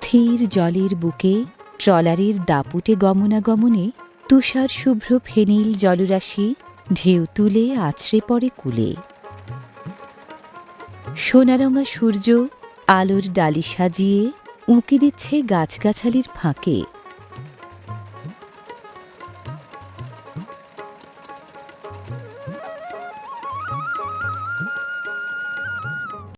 স্থির জলের বুকে ট্রলারের দাপুটে গমনাগমনে তুষার শুভ্র ফেনিল জলরাশি ঢেউ তুলে আছড়ে পড়ে কূলে। সোনারঙা সূর্য আলোর ডালি সাজিয়ে উঁকি দিচ্ছে গাছগাছালির ফাঁকে।